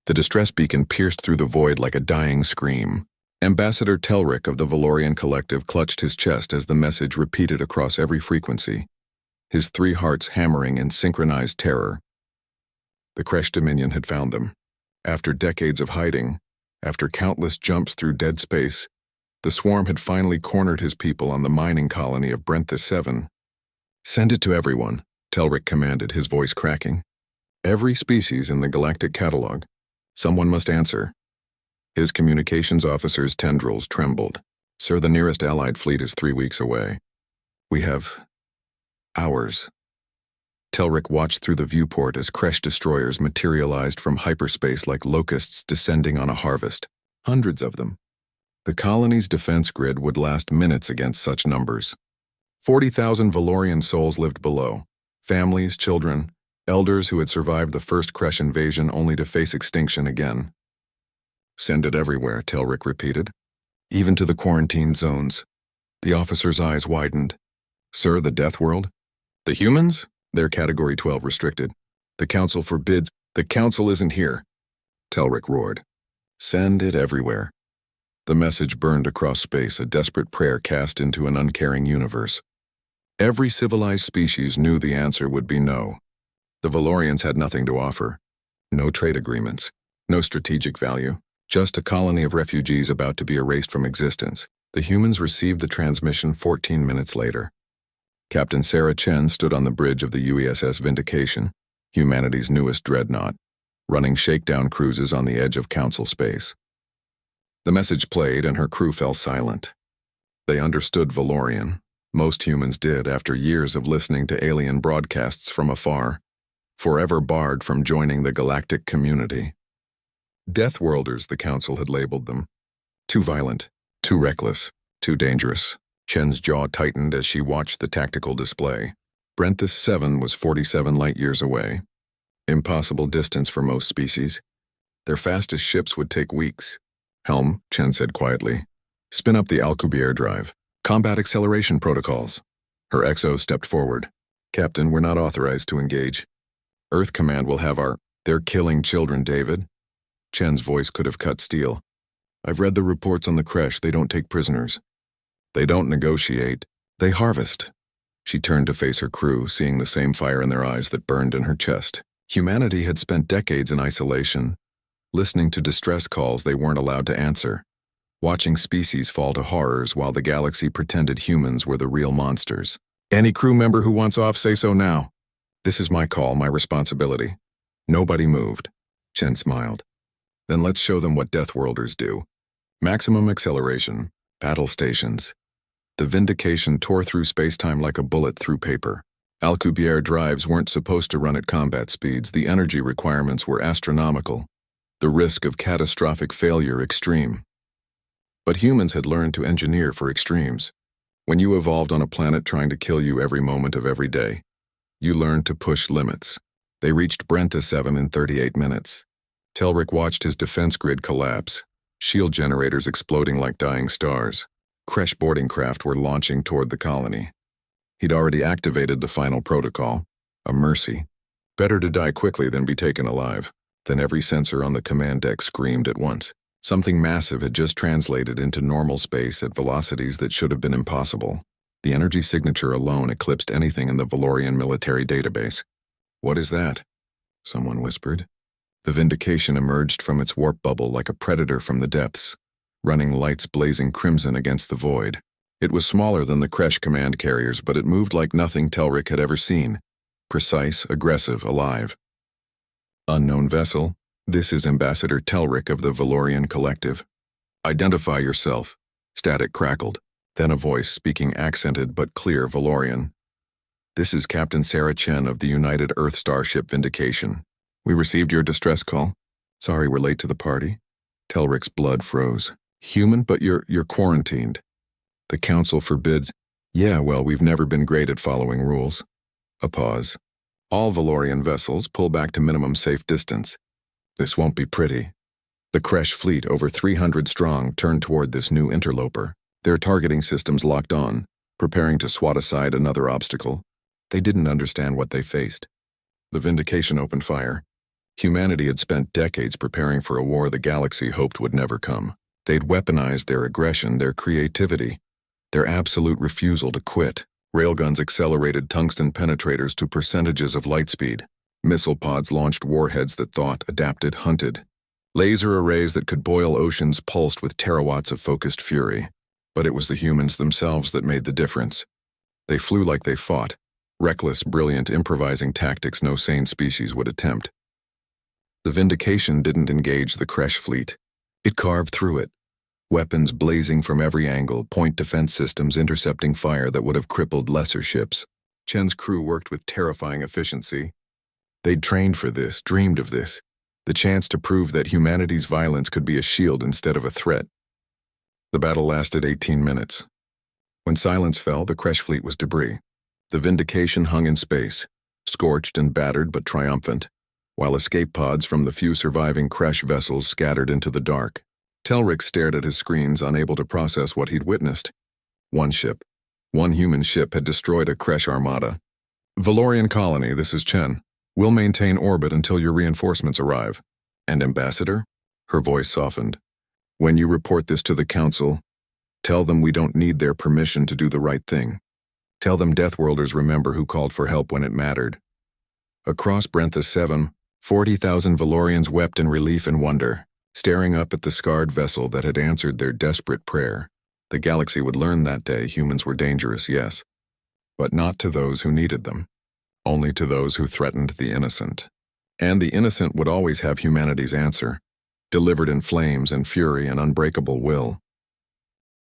The distress beacon pierced through the void like a dying scream. Ambassador Telric of the Valorian Collective clutched his chest as the message repeated across every frequency, his three hearts hammering in synchronized terror. The Kresh Dominion had found them. After decades of hiding, after countless jumps through dead space, the swarm had finally cornered his people on the mining colony of Brenthis 7. "Send it to everyone," Telric commanded, his voice cracking. "Every species in the galactic catalog. Someone must answer." His communications officer's tendrils trembled. "Sir, the nearest Allied fleet is 3 weeks away. We have hours." Telric watched through the viewport as Kresh destroyers materialized from hyperspace like locusts descending on a harvest. Hundreds of them. The colony's defense grid would last minutes against such numbers. 40,000 Valorian souls lived below. Families, children, elders who had survived the first Kresh invasion only to face extinction again. "Send it everywhere," Telric repeated. "Even to the quarantine zones." The officer's eyes widened. "Sir, the Deathworld? The humans? They're Category 12 restricted. The Council forbids." "The Council isn't here," Telric roared. "Send it everywhere." The message burned across space, a desperate prayer cast into an uncaring universe. Every civilized species knew the answer would be no. The Valorians had nothing to offer. No trade agreements, no strategic value, just a colony of refugees about to be erased from existence. The humans received the transmission 14 minutes later. Captain Sarah Chen stood on the bridge of the UESS Vindication, humanity's newest dreadnought, running shakedown cruises on the edge of Council space. The message played and her crew fell silent. They understood Valorian. Most humans did after years of listening to alien broadcasts from afar, forever barred from joining the galactic community. Deathworlders, the Council had labeled them. Too violent, too reckless, too dangerous. Chen's jaw tightened as she watched the tactical display. Brenthis 7 was 47 light-years away. Impossible distance for most species. Their fastest ships would take weeks. "Helm," Chen said quietly. "Spin up the Alcubierre drive. Combat acceleration protocols." Her XO stepped forward. "Captain, we're not authorized to engage. Earth Command will have our—" "They're killing children, David." Chen's voice could have cut steel. "I've read the reports on the Kresh. They don't take prisoners. They don't negotiate. They harvest." She turned to face her crew, seeing the same fire in their eyes that burned in her chest. Humanity had spent decades in isolation, listening to distress calls they weren't allowed to answer, watching species fall to horrors while the galaxy pretended humans were the real monsters. "Any crew member who wants off, say so now. This is my call, my responsibility." Nobody moved. Chen smiled. "Then let's show them what Deathworlders do. Maximum acceleration, battle stations." The Vindication tore through space-time like a bullet through paper. Alcubierre drives weren't supposed to run at combat speeds. The energy requirements were astronomical. The risk of catastrophic failure extreme. But humans had learned to engineer for extremes. When you evolved on a planet trying to kill you every moment of every day, you learned to push limits. They reached Brenthis 7 in 38 minutes. Telric watched his defense grid collapse, shield generators exploding like dying stars. Kresh boarding craft were launching toward the colony. He'd already activated the final protocol, a mercy. Better to die quickly than be taken alive. Then every sensor on the command deck screamed at once. Something massive had just translated into normal space at velocities that should have been impossible. The energy signature alone eclipsed anything in the Valorian military database. "What is that?" someone whispered. The Vindication emerged from its warp bubble like a predator from the depths, running lights blazing crimson against the void. It was smaller than the Kresh command carriers, but it moved like nothing Telric had ever seen. Precise, aggressive, alive. "Unknown vessel, this is Ambassador Telric of the Valorian Collective. Identify yourself." Static crackled. Then a voice, speaking accented but clear Valorian. "This is Captain Sarah Chen of the United Earth Starship Vindication. We received your distress call. Sorry we're late to the party." Telric's blood froze. "Human, but you're quarantined." "The Council forbids." "Yeah, well, we've never been great at following rules." A pause. "All Valorian vessels pull back to minimum safe distance. This won't be pretty." The Kresh fleet, over 300 strong, turned toward this new interloper, their targeting systems locked on, preparing to swat aside another obstacle. They didn't understand what they faced. The Vindication opened fire. Humanity had spent decades preparing for a war the galaxy hoped would never come. They'd weaponized their aggression, their creativity, their absolute refusal to quit. Railguns accelerated tungsten penetrators to percentages of light speed. Missile pods launched warheads that thought, adapted, hunted. Laser arrays that could boil oceans pulsed with terawatts of focused fury. But it was the humans themselves that made the difference. They flew like they fought. Reckless, brilliant, improvising tactics no sane species would attempt. The Vindication didn't engage the Kresh fleet. It carved through it. Weapons blazing from every angle, point defense systems intercepting fire that would have crippled lesser ships. Chen's crew worked with terrifying efficiency. They'd trained for this, dreamed of this, the chance to prove that humanity's violence could be a shield instead of a threat. The battle lasted 18 minutes. When silence fell, the Kresh fleet was debris. The Vindication hung in space, scorched and battered but triumphant, while escape pods from the few surviving Kresh vessels scattered into the dark. Telric stared at his screens, unable to process what he'd witnessed. One ship, one human ship, had destroyed a Kresh armada. Valorian colony, this is Chen. We'll maintain orbit until your reinforcements arrive. And Ambassador? Her voice softened. When you report this to the Council, tell them we don't need their permission to do the right thing. Tell them Deathworlders remember who called for help when it mattered. Across Brentha 7, 40,000 Valorians wept in relief and wonder, staring up at the scarred vessel that had answered their desperate prayer. The galaxy would learn that day humans were dangerous, yes, but not to those who needed them, only to those who threatened the innocent. And the innocent would always have humanity's answer, delivered in flames and fury and unbreakable will.